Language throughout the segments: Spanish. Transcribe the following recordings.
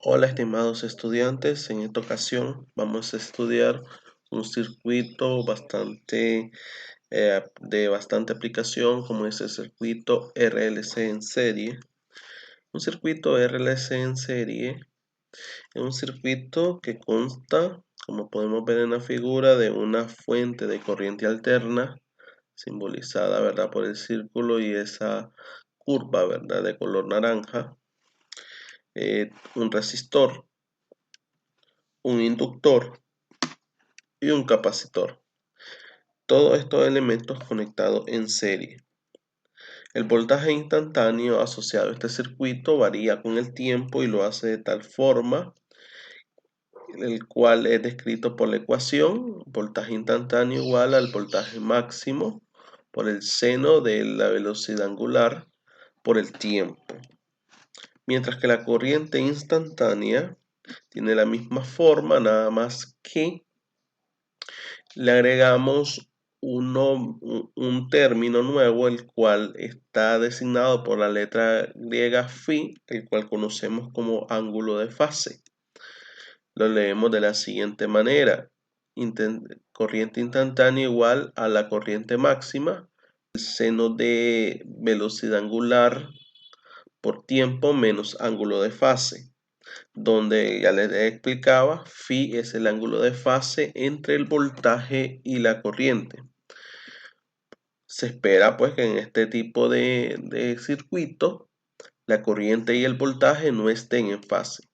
Hola estimados estudiantes, en esta ocasión vamos a estudiar un circuito de bastante aplicación como es el circuito RLC en serie. Un circuito RLC en serie es un circuito que consta, como podemos ver en la figura, de una fuente de corriente alterna simbolizada, ¿verdad?, por el círculo y esa curva, ¿verdad?, de color naranja, un resistor, un inductor y un capacitor. Todos estos elementos conectados en serie. El voltaje instantáneo asociado a este circuito varía con el tiempo y lo hace de tal forma, el cual es descrito por la ecuación: voltaje instantáneo igual al voltaje máximo por el seno de la velocidad angular por el tiempo. Mientras que la corriente instantánea tiene la misma forma, nada más que le agregamos un término nuevo, el cual está designado por la letra griega phi, el cual conocemos como ángulo de fase. Lo leemos de la siguiente manera: corriente instantánea igual a la corriente máxima, el seno de velocidad angular por tiempo menos ángulo de fase, donde ya les explicaba, phi es el ángulo de fase entre el voltaje y la corriente. Se espera pues que en este tipo de circuito la corriente y el voltaje no estén en fase,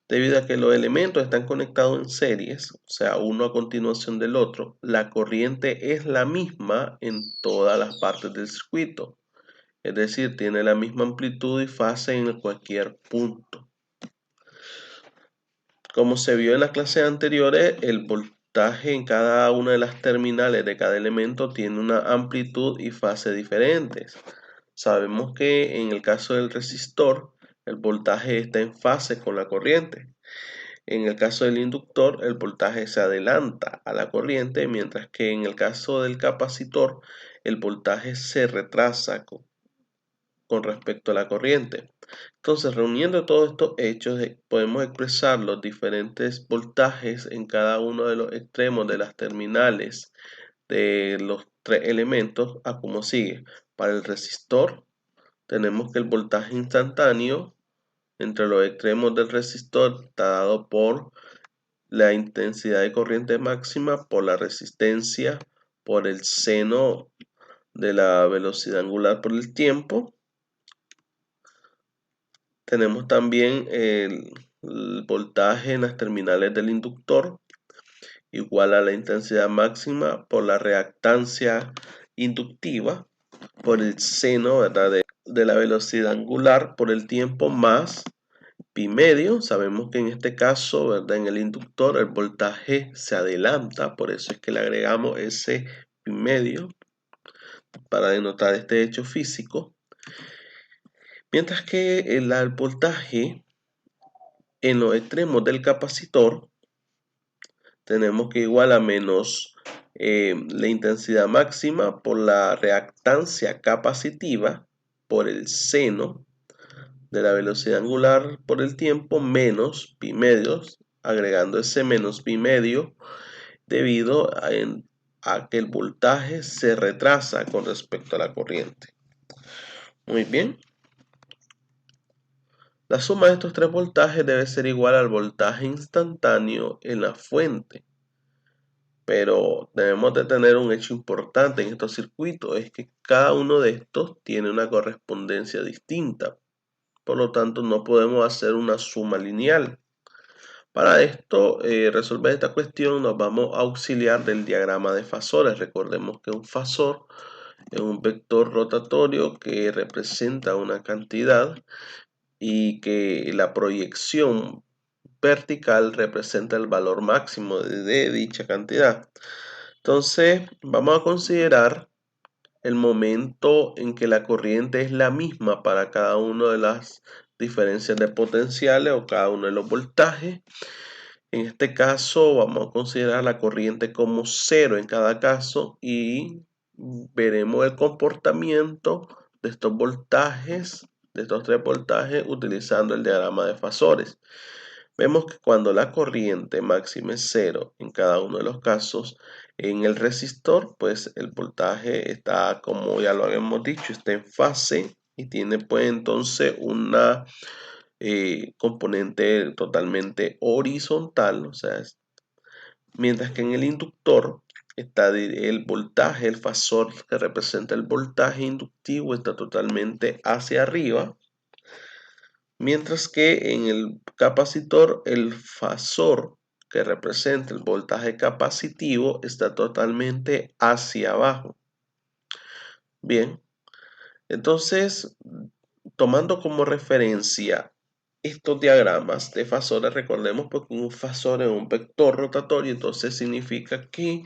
debido a que los elementos están conectados en series, o sea, uno a continuación del otro. La corriente es la misma en todas las partes del circuito, es decir, tiene la misma amplitud y fase en cualquier punto. Como se vio en las clases anteriores, el voltaje en cada una de las terminales de cada elemento tiene una amplitud y fase diferentes. Sabemos que en el caso del resistor, el voltaje está en fase con la corriente. En el caso del inductor, el voltaje se adelanta a la corriente, mientras que en el caso del capacitor, el voltaje se retrasa con respecto a la corriente. Entonces, reuniendo todos estos hechos, podemos expresar los diferentes voltajes en cada uno de los extremos de las terminales de los tres elementos a como sigue. Para el resistor, tenemos que el voltaje instantáneo entre los extremos del resistor está dado por la intensidad de corriente máxima por la resistencia por el seno de la velocidad angular por el tiempo. Tenemos también el voltaje en las terminales del inductor igual a la intensidad máxima por la reactancia inductiva por el seno, ¿verdad?, de la velocidad angular por el tiempo más pi medio. Sabemos que en este caso, ¿verdad?, en el inductor el voltaje se adelanta, por eso es que le agregamos ese pi medio para denotar este hecho físico. Mientras que el voltaje en los extremos del capacitor tenemos que igual a menos la intensidad máxima por la reactancia capacitiva por el seno de la velocidad angular por el tiempo menos pi medios, agregando ese menos pi medio debido a que el voltaje se retrasa con respecto a la corriente. Muy bien. La suma de estos tres voltajes debe ser igual al voltaje instantáneo en la fuente. Pero debemos de tener un hecho importante en estos circuitos, es que cada uno de estos tiene una correspondencia distinta. Por lo tanto, no podemos hacer una suma lineal. Para esto, resolver esta cuestión, nos vamos a auxiliar del diagrama de fasores. Recordemos que un fasor es un vector rotatorio que representa una cantidad y que la proyección vertical representa el valor máximo de dicha cantidad. Entonces, vamos a considerar el momento en que la corriente es la misma para cada una de las diferencias de potenciales o cada uno de los voltajes. En este caso, vamos a considerar la corriente como cero en cada caso y veremos el comportamiento de estos voltajes de estos tres voltajes utilizando el diagrama de fasores. Vemos que cuando la corriente máxima es 0 en cada uno de los casos, en el resistor, pues el voltaje está, como ya lo habíamos dicho, está en fase y tiene pues entonces una componente totalmente horizontal, o sea, mientras que en el inductor está el voltaje, el fasor que representa el voltaje inductivo está totalmente hacia arriba, mientras que en el capacitor el fasor que representa el voltaje capacitivo está totalmente hacia abajo. Bien, entonces tomando como referencia estos diagramas de fasores, recordemos porque un fasor es un vector rotatorio, entonces significa que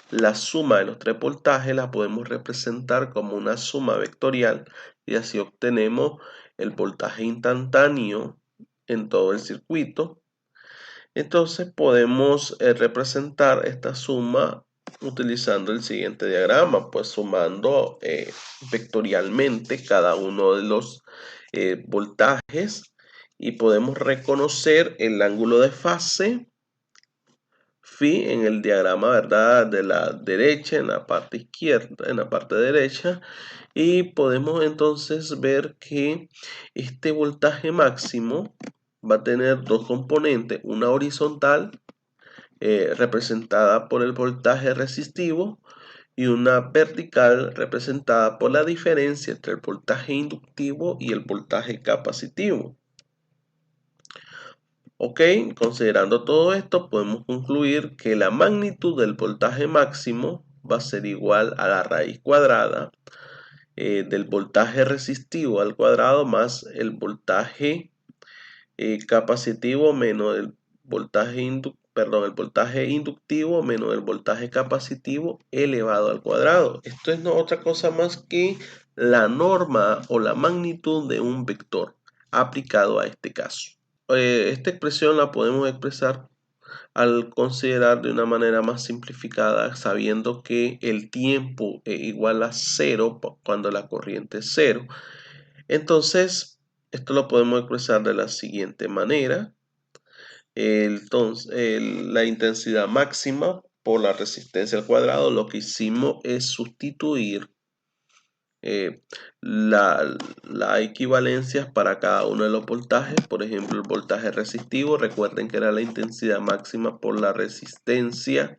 la suma de los tres voltajes la podemos representar como una suma vectorial y así obtenemos el voltaje instantáneo en todo el circuito. Entonces podemos representar esta suma utilizando el siguiente diagrama, pues sumando vectorialmente cada uno de los voltajes y podemos reconocer el ángulo de fase phi en el diagrama, ¿verdad? De la derecha, en la parte izquierda, en la parte derecha, y podemos entonces ver que este voltaje máximo va a tener dos componentes, una horizontal representada por el voltaje resistivo y una vertical representada por la diferencia entre el voltaje inductivo y el voltaje capacitivo. Ok, considerando todo esto, podemos concluir que la magnitud del voltaje máximo va a ser igual a la raíz cuadrada del voltaje resistivo al cuadrado más el voltaje capacitivo menos el voltaje el voltaje inductivo menos el voltaje capacitivo elevado al cuadrado. Esto es no otra cosa más que la norma o la magnitud de un vector aplicado a este caso. Esta expresión la podemos expresar al considerar de una manera más simplificada, sabiendo que el tiempo es igual a 0 cuando la corriente es 0. Entonces, esto lo podemos expresar de la siguiente manera. Entonces, la intensidad máxima por la resistencia al cuadrado, lo que hicimos es sustituir las equivalencias para cada uno de los voltajes. Por ejemplo, el voltaje resistivo, recuerden que era la intensidad máxima por la resistencia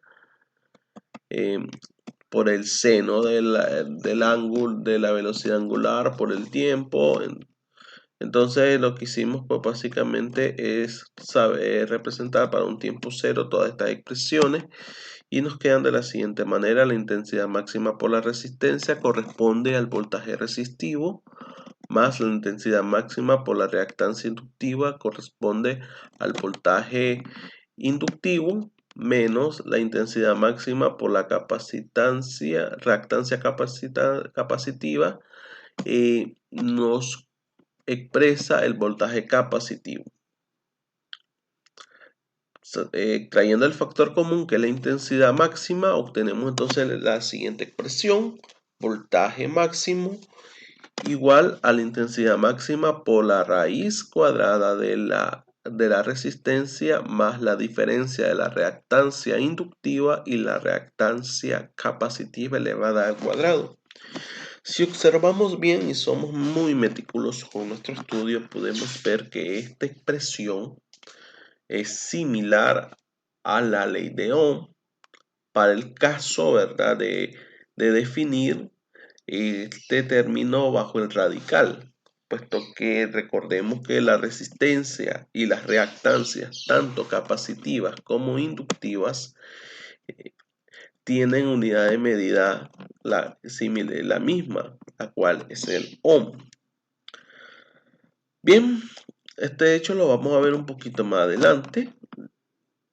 por el seno del ángulo de la velocidad angular por el tiempo. Entonces lo que hicimos pues básicamente es saber representar para un tiempo cero todas estas expresiones y nos quedan de la siguiente manera. La intensidad máxima por la resistencia corresponde al voltaje resistivo más la intensidad máxima por la reactancia inductiva corresponde al voltaje inductivo menos la intensidad máxima por la reactancia capacitiva nos expresa el voltaje capacitivo. Trayendo el factor común que es la intensidad máxima, obtenemos entonces la siguiente expresión: voltaje máximo igual a la intensidad máxima por la raíz cuadrada de la resistencia más la diferencia de la reactancia inductiva y la reactancia capacitiva elevada al cuadrado. Si observamos bien y somos muy meticulosos con nuestro estudio, podemos ver que esta expresión es similar a la ley de Ohm para el caso, ¿verdad?, de definir este término bajo el radical, puesto que recordemos que la resistencia y las reactancias, tanto capacitivas como inductivas, tienen unidad de medida la misma, la cual es el ohm. Bien, este hecho lo vamos a ver un poquito más adelante.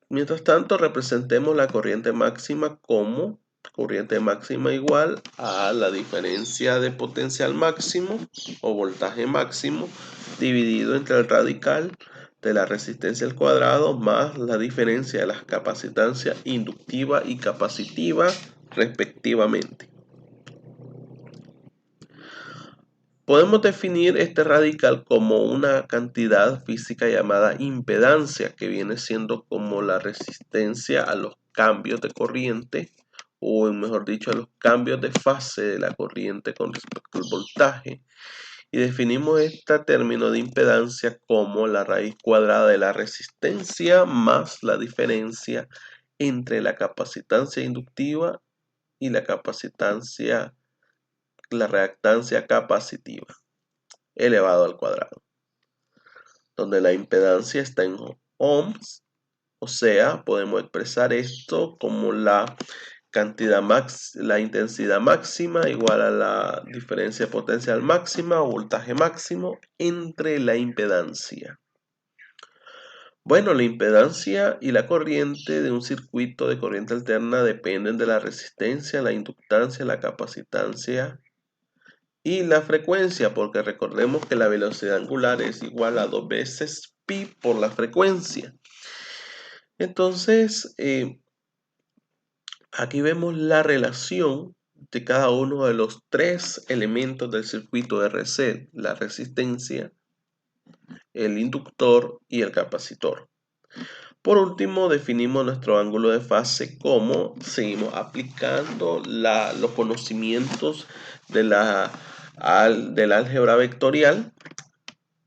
Mientras tanto, representemos la corriente máxima como corriente máxima igual a la diferencia de potencial máximo o voltaje máximo dividido entre el radical de la resistencia al cuadrado más la diferencia de las capacitancias inductiva y capacitiva respectivamente. Podemos definir este radical como una cantidad física llamada impedancia, que viene siendo como la resistencia a los cambios de corriente, o mejor dicho, a los cambios de fase de la corriente con respecto al voltaje. Y definimos este término de impedancia como la raíz cuadrada de la resistencia más la diferencia entre la capacitancia inductiva y la reactancia capacitiva elevado al cuadrado, donde la impedancia está en ohms, o sea, podemos expresar esto como la intensidad máxima igual a la diferencia potencial máxima o voltaje máximo entre la impedancia. Bueno, la impedancia y la corriente de un circuito de corriente alterna dependen de la resistencia, la inductancia, la capacitancia y la frecuencia, porque recordemos que la velocidad angular es igual a 2 veces pi por la frecuencia. Entonces, aquí vemos la relación de cada uno de los tres elementos del circuito RC, la resistencia, el inductor y el capacitor. Por último, definimos nuestro ángulo de fase como seguimos aplicando los conocimientos del álgebra vectorial.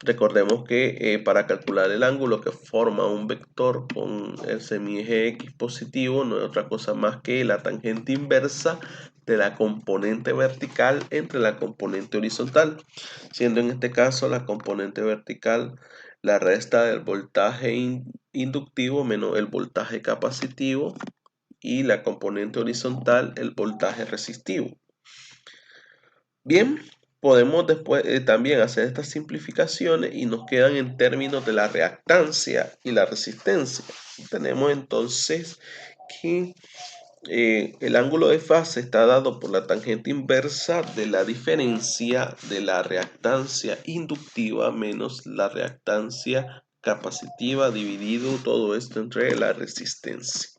Recordemos que para calcular el ángulo que forma un vector con el semieje x positivo no es otra cosa más que la tangente inversa de la componente vertical entre la componente horizontal, siendo en este caso la componente vertical la resta del voltaje inductivo menos el voltaje capacitivo y la componente horizontal el voltaje resistivo. Bien, podemos después también hacer estas simplificaciones y nos quedan en términos de la reactancia y la resistencia. Tenemos entonces que el ángulo de fase está dado por la tangente inversa de la diferencia de la reactancia inductiva menos la reactancia capacitiva dividido todo esto entre la resistencia.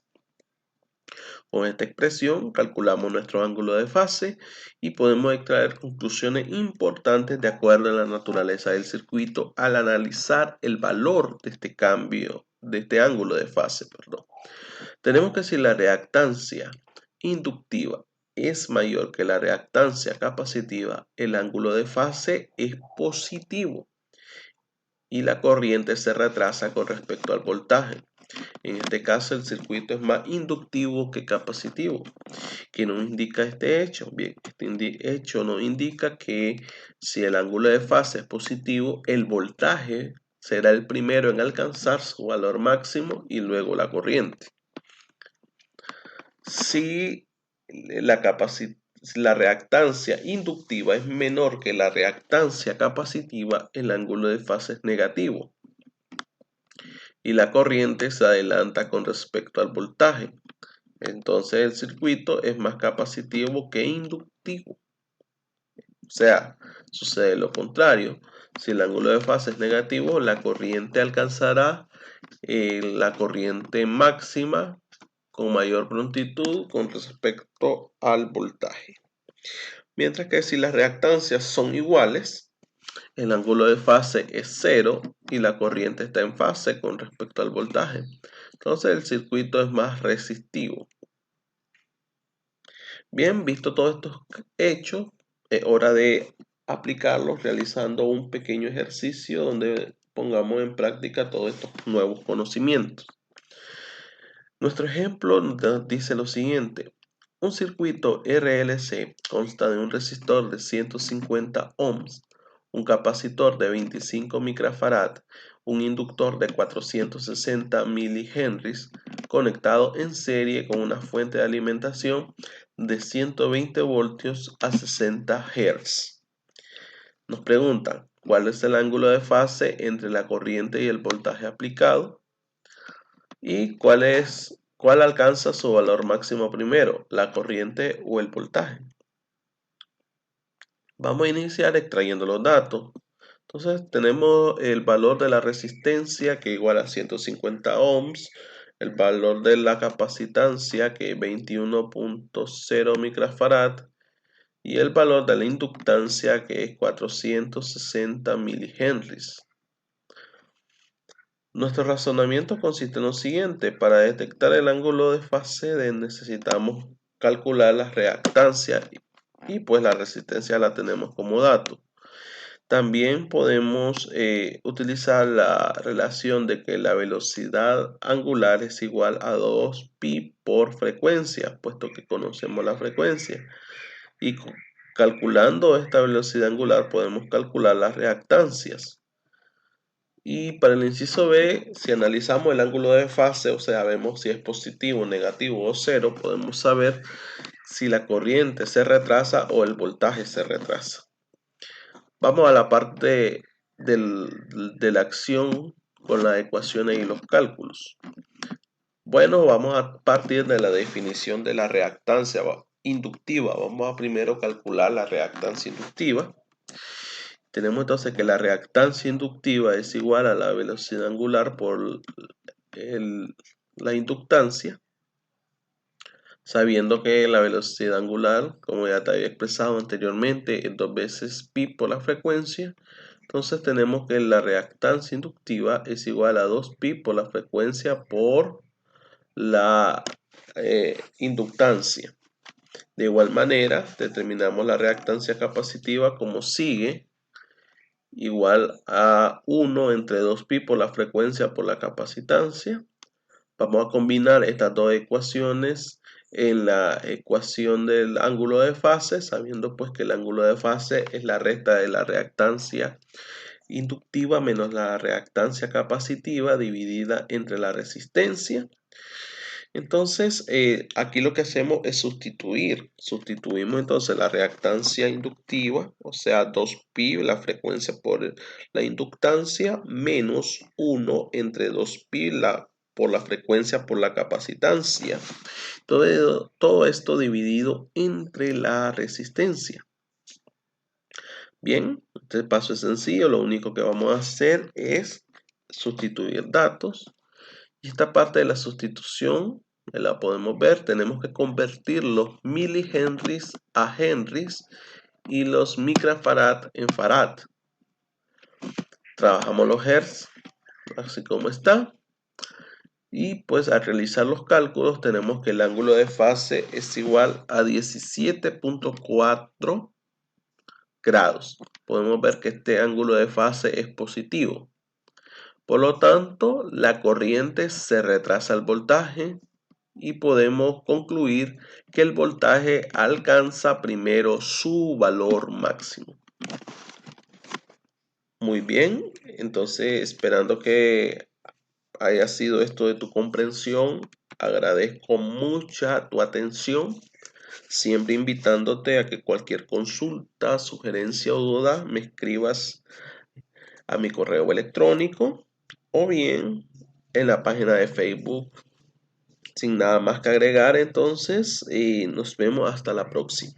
Con esta expresión calculamos nuestro ángulo de fase y podemos extraer conclusiones importantes de acuerdo a la naturaleza del circuito al analizar el valor de este cambio, de este ángulo de fase. Tenemos que si la reactancia inductiva es mayor que la reactancia capacitiva, el ángulo de fase es positivo y la corriente se retrasa con respecto al voltaje. En este caso, el circuito es más inductivo que capacitivo. ¿Qué nos indica este hecho? Bien, este hecho nos indica que si el ángulo de fase es positivo, el voltaje será el primero en alcanzar su valor máximo y luego la corriente. Si la reactancia inductiva es menor que la reactancia capacitiva, el ángulo de fase es negativo y la corriente se adelanta con respecto al voltaje. Entonces el circuito es más capacitivo que inductivo. O sea, sucede lo contrario. Si el ángulo de fase es negativo, la corriente alcanzará la corriente máxima con mayor prontitud con respecto al voltaje. Mientras que si las reactancias son iguales, el ángulo de fase es cero y la corriente está en fase con respecto al voltaje. Entonces el circuito es más resistivo. Bien, visto todos estos hechos, es hora de aplicarlos realizando un pequeño ejercicio donde pongamos en práctica todos estos nuevos conocimientos. Nuestro ejemplo nos dice lo siguiente. Un circuito RLC consta de un resistor de 150 ohms, un capacitor de 25 microfarad, un inductor de 460 milihenries conectado en serie con una fuente de alimentación de 120 voltios a 60 Hz. Nos preguntan, ¿cuál es el ángulo de fase entre la corriente y el voltaje aplicado? ¿Y cuál alcanza su valor máximo primero, la corriente o el voltaje? Vamos a iniciar extrayendo los datos. Entonces tenemos el valor de la resistencia que igual a 150 ohms, el valor de la capacitancia que es 21.0 microfarad y el valor de la inductancia, que es 460 milihenries. Nuestro razonamiento consiste en lo siguiente: para detectar el ángulo de fase necesitamos calcular la reactancia y pues la resistencia la tenemos como dato. También podemos utilizar la relación de que la velocidad angular es igual a 2pi por frecuencia, puesto que conocemos la frecuencia. Y calculando esta velocidad angular podemos calcular las reactancias. Y para el inciso B, si analizamos el ángulo de fase, o sea, vemos si es positivo, negativo o cero, podemos saber si la corriente se retrasa o el voltaje se retrasa. Vamos a la parte de la acción con las ecuaciones y los cálculos. Bueno, vamos a partir de la definición de la reactancia inductiva. Vamos a primero calcular la reactancia inductiva. Tenemos entonces que la reactancia inductiva es igual a la velocidad angular por la inductancia, sabiendo que la velocidad angular, como ya te había expresado anteriormente, es 2 veces pi por la frecuencia. Entonces tenemos que la reactancia inductiva es igual a 2pi por la frecuencia por la inductancia. De igual manera, determinamos la reactancia capacitiva como sigue: igual a 1 entre 2pi por la frecuencia por la capacitancia. Vamos a combinar estas dos ecuaciones en la ecuación del ángulo de fase, sabiendo pues que el ángulo de fase es la resta de la reactancia inductiva menos la reactancia capacitiva dividida entre la resistencia. Entonces, aquí lo que hacemos es sustituir. Sustituimos entonces la reactancia inductiva, o sea, 2pi, la frecuencia por la inductancia, menos 1 entre 2pi por la frecuencia por la capacitancia. Todo esto dividido entre la resistencia. Bien, este paso es sencillo. Lo único que vamos a hacer es sustituir datos. Y esta parte de la sustitución la podemos ver. Tenemos que convertir los milihenries a henries y los microfarad en farad. Trabajamos los hertz, así como está. Y pues al realizar los cálculos tenemos que el ángulo de fase es igual a 17.4 grados. Podemos ver que este ángulo de fase es positivo. Por lo tanto, la corriente se retrasa al voltaje y podemos concluir que el voltaje alcanza primero su valor máximo. Muy bien, entonces esperando que haya sido esto de tu comprensión, agradezco mucha tu atención, siempre invitándote a que cualquier consulta, sugerencia o duda me escribas a mi correo electrónico o bien en la página de Facebook. Sin nada más que agregar, entonces, y nos vemos hasta la próxima.